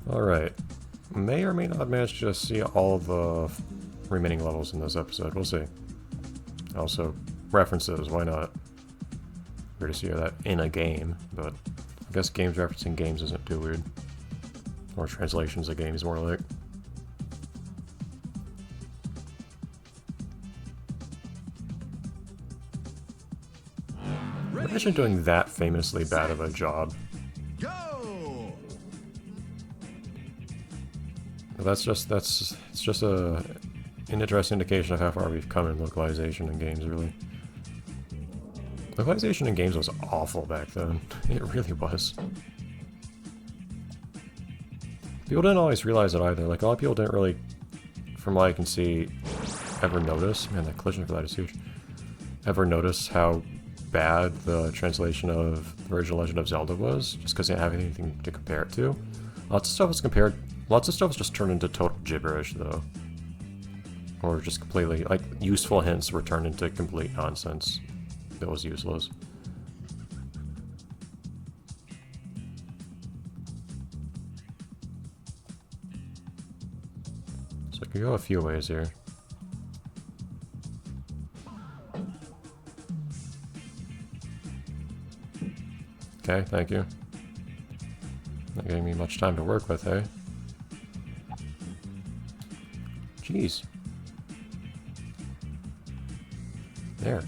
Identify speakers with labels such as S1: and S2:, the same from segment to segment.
S1: Alright. May or may not manage to see all the remaining levels in this episode. We'll see. Also, references, why not? Weird to see that in a game, but I guess games referencing games isn't too weird. Or translations of games, more like. Imagine doing that famously bad of a job.
S2: Go!
S1: It's just an interesting indication of how far we've come in localization in games, really. Localization in games was awful back then. It really was. People didn't always realize it either. Like, a lot of people didn't really, from what I can see, ever notice. Man, that collision for that is huge. Ever notice how bad the translation of the original Legend of Zelda was, just because they didn't have anything to compare it to. Lots of stuff was just turned into total gibberish, though. Or just completely, like, useful hints were turned into complete nonsense that was useless. So I could go a few ways here. Okay, thank you. Not giving me much time to work with, eh? Jeez. There.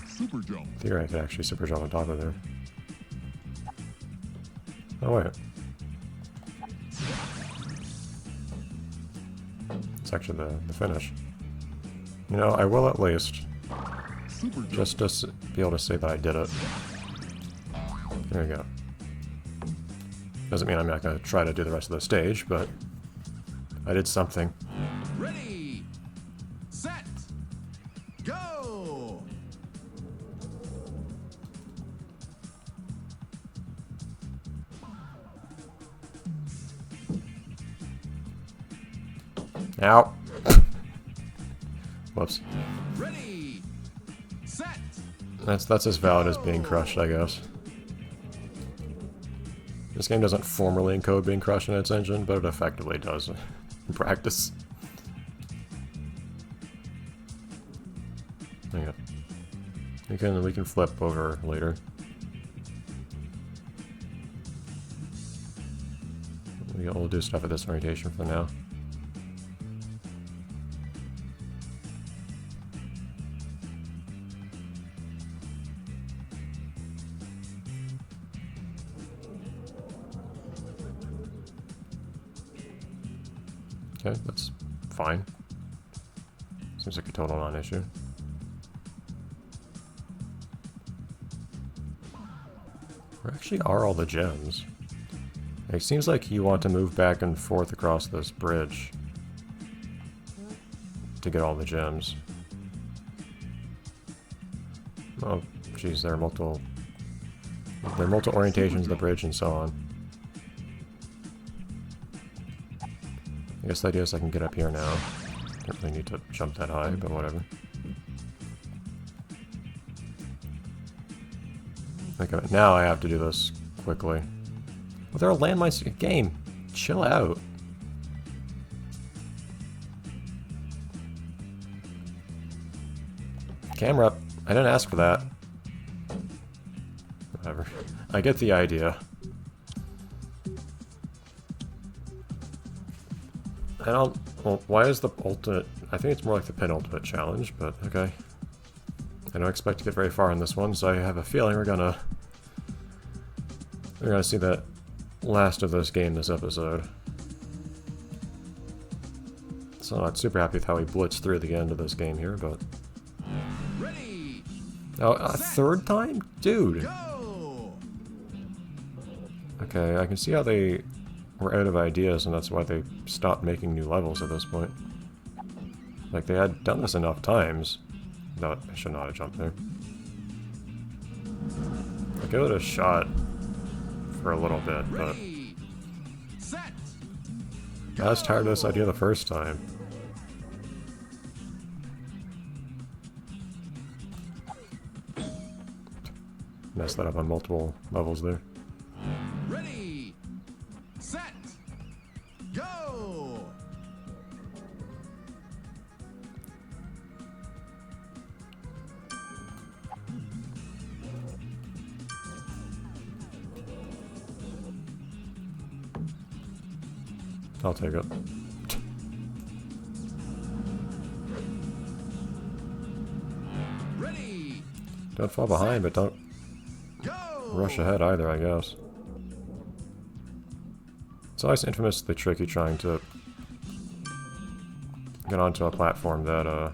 S2: Super jump.
S1: Theory I could actually super jump on top of there. Oh wait. It's actually the finish. You know, I will at least,
S2: Super jump.
S1: just to be able to say that I did it. There we go. Doesn't mean I'm not going to try to do the rest of the stage, but I did something.
S2: Ready, set, go!
S1: Ow! Whoops.
S2: Ready, set,
S1: That's as valid as being crushed, I guess. This game doesn't formally encode being crushed in its engine, but it effectively does in practice. Hang on. We can flip over later. We'll do stuff at this orientation for now. Okay, that's fine. Seems like a total non-issue. Where actually are all the gems? It seems like you want to move back and forth across this bridge to get all the gems. Oh, geez, there are multiple orientations of the bridge and so on. I guess the idea is I can get up here now. Don't really need to jump that high, but whatever. Okay, now I have to do this quickly. Well, there are landmines. Game, chill out. Camera, I didn't ask for that. Whatever. I get the idea. I don't... Well, why is the ultimate... I think it's more like the penultimate challenge, but okay. I don't expect to get very far in this one, so I have a feeling we're gonna see the last of this game this episode. So I'm not super happy with how we blitzed through the end of this game here, but...
S2: ready,
S1: Oh, a third time? Dude!
S2: go!
S1: Okay, I can see how they were out of ideas, and that's why they stopped making new levels at this point. Like, they had done this enough times. No, I should not have jumped there. I'll give it a shot for a little bit, but
S2: Ready, set,
S1: I was tired of this idea the first time. messed that up on multiple levels there.
S2: Ready, set, go!
S1: I'll take it.
S2: Ready,
S1: Don't fall behind, but don't
S2: go!
S1: rush ahead either, I guess. It's always infamously tricky trying to get onto a platform that,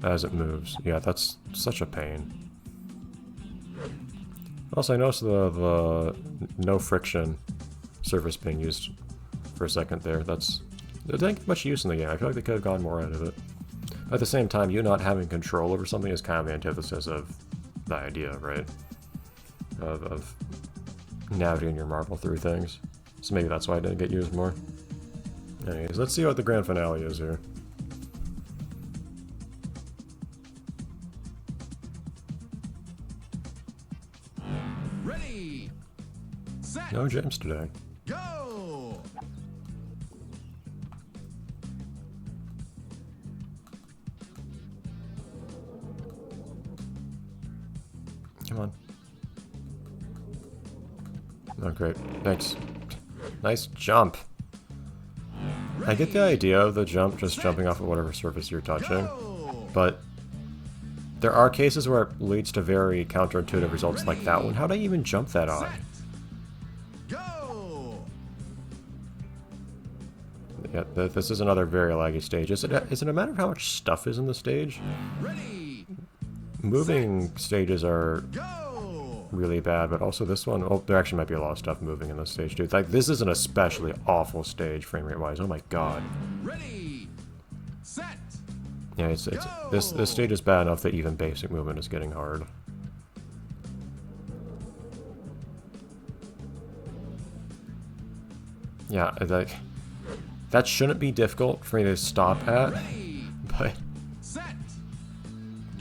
S1: as it moves. Yeah, that's such a pain. Also, I noticed the no friction surface being used for a second there. It didn't get much use in the game. I feel like they could have gotten more out of it. At the same time, you not having control over something is kind of the antithesis of the idea, right? Of navigating your marble through things. So maybe that's why it didn't get used more. Anyways, let's see what the grand finale is here.
S2: Ready, set,
S1: No gems today.
S2: go!
S1: Come on. Oh, great. Thanks. Nice jump. I get the idea of the jump just jumping off of whatever surface you're touching,
S2: Go!
S1: but there are cases where it leads to very counterintuitive results like that one. How'd I even jump that high?
S2: Go!
S1: Yeah, this is another very laggy stage. Is it a matter of how much stuff is in the stage?
S2: Ready,
S1: Moving stages are
S2: go!
S1: really bad, but also this one, oh, there actually might be a lot of stuff moving in this stage too. Like, this is an especially awful stage frame rate wise. Oh my god.
S2: Ready, set,
S1: Yeah, it's this stage is bad enough that even basic movement is getting hard. Yeah, like that shouldn't be difficult for me to stop at,
S2: ready,
S1: but
S2: set,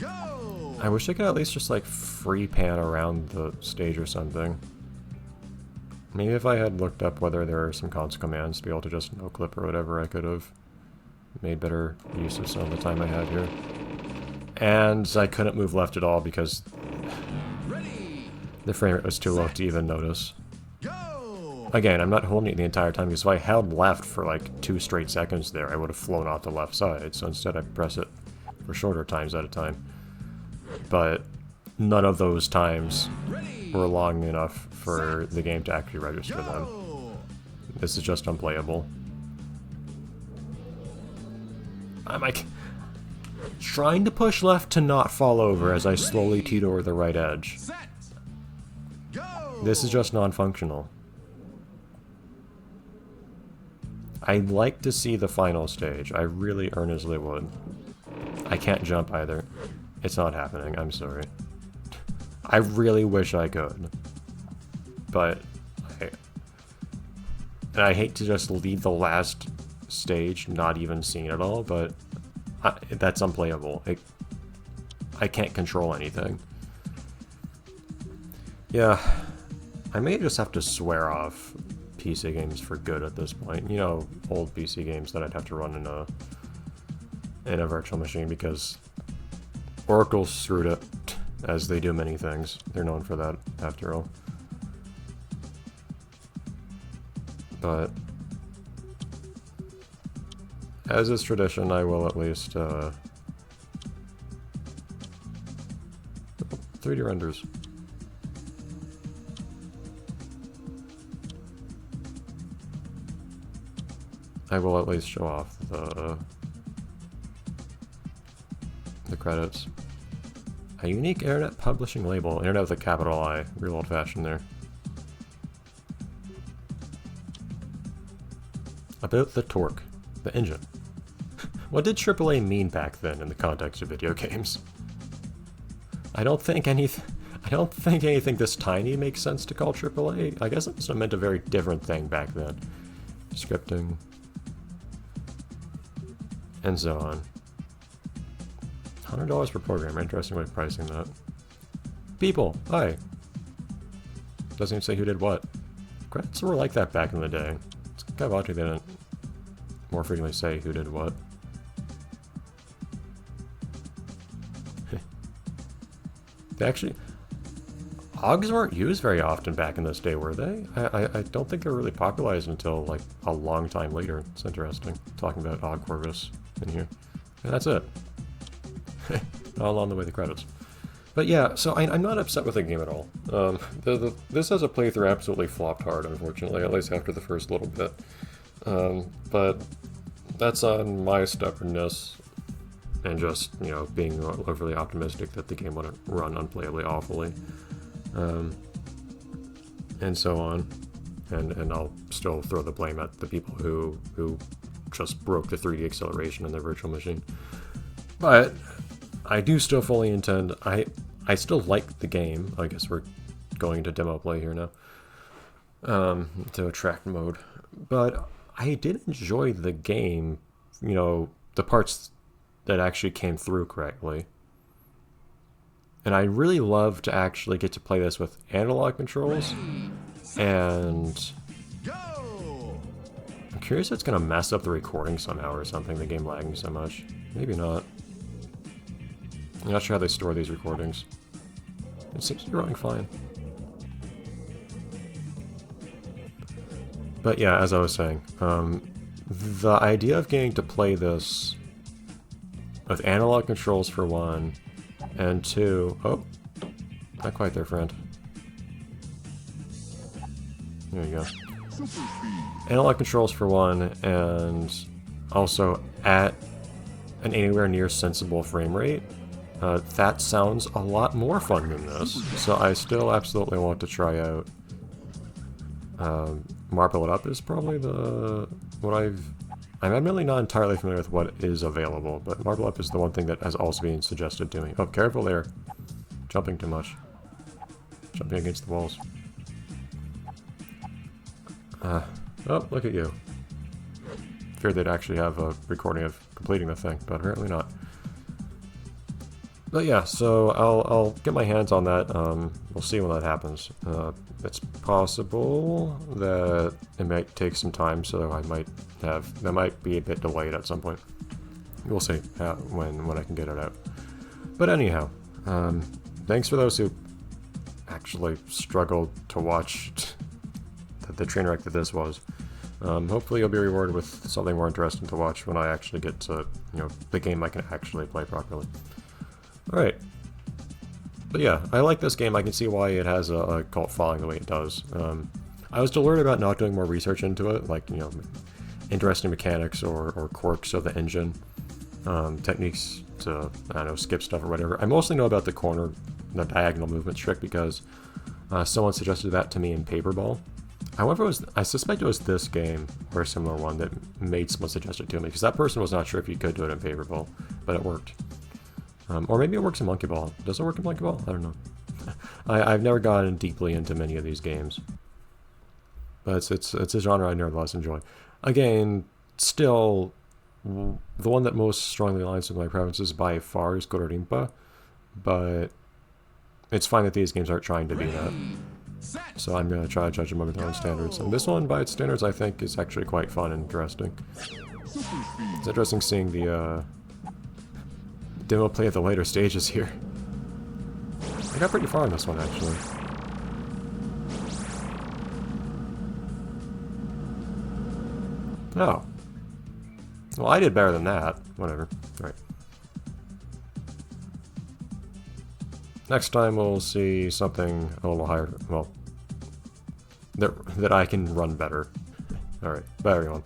S2: go!
S1: I wish I could at least just like free pan around the stage or something. Maybe if I had looked up whether there are some console commands to be able to just no clip or whatever, I could have made better use of some of the time I had here. And I couldn't move left at all because
S2: Ready,
S1: the frame rate was too low to even notice.
S2: go!
S1: Again, I'm not holding it the entire time because if I held left for like 2 straight seconds there, I would have flown off the left side. So instead I press it for shorter times at a time. But none of those times
S2: Ready,
S1: were long enough for the game to actually register them.
S2: go!
S1: This is just unplayable. I'm like trying to push left to not fall over as I slowly teeter over the right edge.
S2: Set, go!
S1: This is just non-functional. I'd like to see the final stage. I really earnestly would. I can't jump either. It's not happening. I'm sorry. I really wish I could. But I hate to just leave the last stage not even seen at all, but that's unplayable. I can't control anything. Yeah, I may just have to swear off PC games for good at this point. You know, old PC games that I'd have to run in a virtual machine because Oracle screwed it, as they do many things. They're known for that, after all. But as is tradition, I will at least 3D renders. I will at least show off the credits. A unique internet publishing label. Internet with a capital I. Real old-fashioned there. About the torque. The engine. What did AAA mean back then in the context of video games? I don't think anything this tiny makes sense to call AAA. I guess it meant a very different thing back then. Scripting. And so on. $100 per program. Interesting way of pricing that. People, hi. Doesn't even say who did what. Credits were like that back in the day. It's kind of odd they didn't more frequently say who did what. They actually... Hogs weren't used very often back in this day, were they? I don't think they were really popularized until, like, a long time later. It's interesting, talking about Hog Corvus in here. And that's it. All on the way to credits. But yeah, so I'm not upset with the game at all. This as a playthrough absolutely flopped hard, unfortunately, at least after the first little bit. But that's on my stubbornness and just, you know, being overly optimistic that the game wouldn't run unplayably awfully. And so on. And I'll still throw the blame at the people who just broke the 3D acceleration in their virtual machine. But I do still fully intend... I still like the game. I guess we're going to demo play here now. To attract mode. But I did enjoy the game, you know, the parts that actually came through correctly. And I really love to actually get to play this with analog controls. And
S2: Go!
S1: I'm curious if it's going to mess up the recording somehow or something, the game lagging so much. Maybe not. I'm not sure how they store these recordings. It seems to be running fine. But yeah, as I was saying, the idea of getting to play this with analog controls for one, and two... Oh, not quite there, friend. There you go. Analog controls for one, and also at an anywhere near sensible frame rate. That sounds a lot more fun than this, so I still absolutely want to try out. Marble It Up is probably I'm really not entirely familiar with what is available, but Marble Up is the one thing that has also been suggested to me. Oh, careful there. Jumping too much. Jumping against the walls. Oh, look at you. Feared they'd actually have a recording of completing the thing, but apparently not. But yeah, so I'll get my hands on that. We'll see when that happens. It's possible that it might take some time, so that might be a bit delayed at some point. We'll see when I can get it out. But anyhow, thanks for those who actually struggled to watch the train wreck that this was. Hopefully you'll be rewarded with something more interesting to watch when I actually get to, you know, the game I can actually play properly. Alright. But yeah, I like this game. I can see why it has a cult following the way it does. I was deluded about not doing more research into it, like, you know, interesting mechanics or quirks of the engine, techniques to, I don't know, skip stuff or whatever. I mostly know about the diagonal movement trick because someone suggested that to me in Paperball. However, I suspect it was this game or a similar one that made someone suggest it to me, because that person was not sure if you could do it in Paperball, but it worked. Or maybe it works in Monkey Ball. Does it work in Monkey Ball? I don't know. I've never gotten deeply into many of these games. But it's a genre I nevertheless enjoy. Again, still, the one that most strongly aligns with my preferences by far is Gororimpa, but it's fine that these games aren't trying to be that. So I'm going to try to judge them by their own standards. And this one, by its standards, I think is actually quite fun and interesting. It's interesting seeing the demo play at the later stages here. I got pretty far on this one, actually. Oh. Well, I did better than that. Whatever. Alright. Next time we'll see something a little higher. Well, that I can run better. Alright. Bye, everyone.